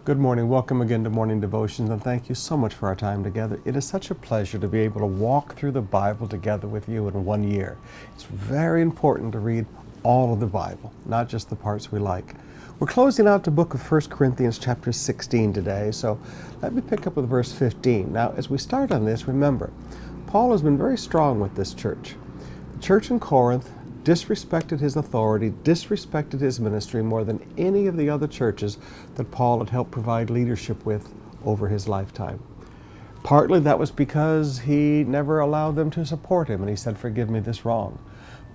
Good morning. Welcome again to Morning Devotions, and thank you so much for our time together. It is such a pleasure to be able to walk through the Bible together with you in 1 year. It's very important to read all of the Bible, not just the parts we like. We're closing out the book of 1 Corinthians chapter 16 today, so let me pick up with verse 15. Now, as we start on this, remember, Paul has been very strong with this church. The church in Corinth disrespected his authority, disrespected his ministry more than any of the other churches that Paul had helped provide leadership with over his lifetime. Partly that was because he never allowed them to support him, and he said, "Forgive me this wrong."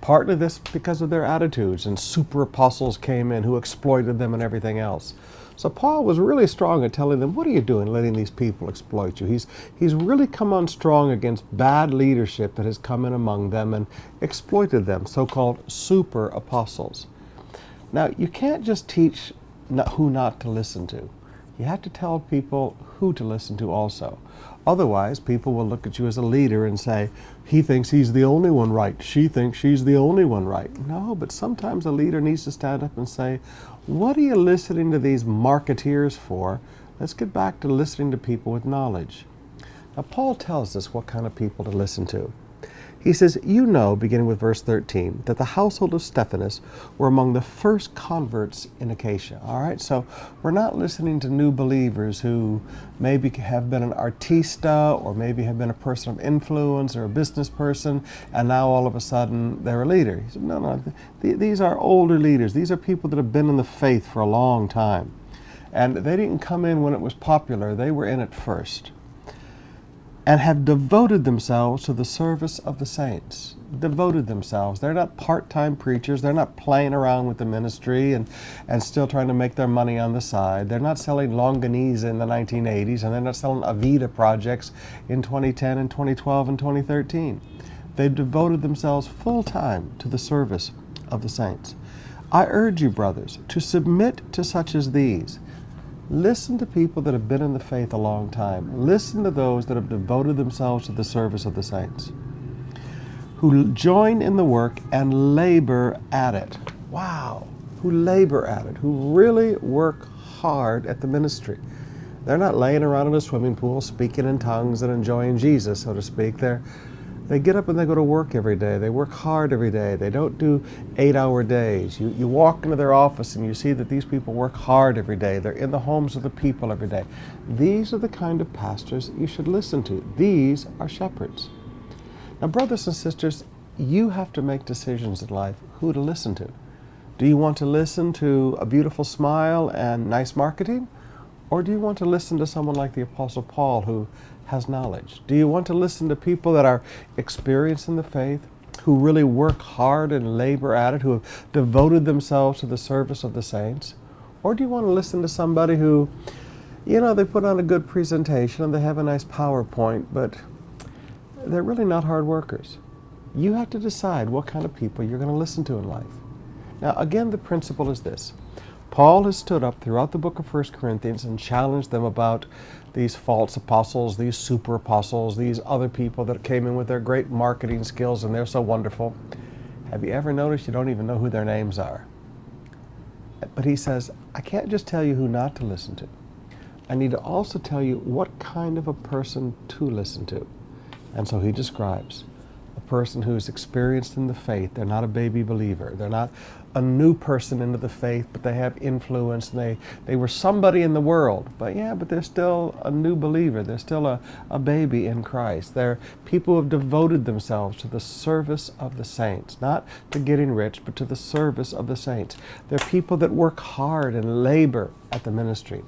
Partly this because of their attitudes, and super apostles came in who exploited them and everything else. So Paul was really strong at telling them, what are you doing letting these people exploit you? He's really come on strong against bad leadership that has come in among them and exploited them, so-called super apostles. Now, you can't just teach who not to listen to. You have to tell people who to listen to also. Otherwise, people will look at you as a leader and say, he thinks he's the only one right. She thinks she's the only one right. No, but sometimes a leader needs to stand up and say, what are you listening to these marketeers for? Let's get back to listening to people with knowledge. Now, Paul tells us what kind of people to listen to. He says, you know, beginning with verse 13, that the household of Stephanus were among the first converts in Achaia. All right, so we're not listening to new believers who maybe have been an artista or maybe have been a person of influence or a business person, and now all of a sudden they're a leader. He said, no, these are older leaders. These are people that have been in the faith for a long time. And they didn't come in when it was popular. They were in it first, and have devoted themselves to the service of the saints. Devoted themselves. They're not part-time preachers. They're not playing around with the ministry and still trying to make their money on the side. They're not selling Longanese in the 1980s, and they're not selling Avita projects in 2010 and 2012 and 2013. They've devoted themselves full-time to the service of the saints. I urge you, brothers, to submit to such as these. Listen to people that have been in the faith a long time. Listen to those that have devoted themselves to the service of the saints, who join in the work and labor at it. Wow. Who labor at it, who really work hard at the ministry. They're not laying around in a swimming pool speaking in tongues and enjoying Jesus, so to speak. They get up and they go to work every day. They work hard every day. They don't do 8-hour days. You walk into their office and you see that these people work hard every day. They're in the homes of the people every day. These are the kind of pastors you should listen to. These are shepherds. Now, brothers and sisters, you have to make decisions in life who to listen to. Do you want to listen to a beautiful smile and nice marketing? Or do you want to listen to someone like the Apostle Paul who has knowledge? Do you want to listen to people that are experienced in the faith, who really work hard and labor at it, who have devoted themselves to the service of the saints? Or do you want to listen to somebody who, they put on a good presentation and they have a nice PowerPoint, but they're really not hard workers? You have to decide what kind of people you're going to listen to in life. Now, again, the principle is this. Paul has stood up throughout the book of 1 Corinthians and challenged them about these false apostles, these super apostles, these other people that came in with their great marketing skills and they're so wonderful. Have you ever noticed you don't even know who their names are? But he says, I can't just tell you who not to listen to. I need to also tell you what kind of a person to listen to. And so he describes a person who's experienced in the faith. They're not a baby believer. They're not a new person into the faith, but they have influence, and they were somebody in the world. But they're still a new believer. They're still a baby in Christ. They're people who have devoted themselves to the service of the saints, not to getting rich, but to the service of the saints. They're people that work hard and labor at the ministry.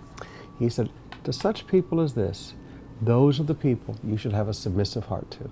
He said, to such people as this, those are the people you should have a submissive heart to.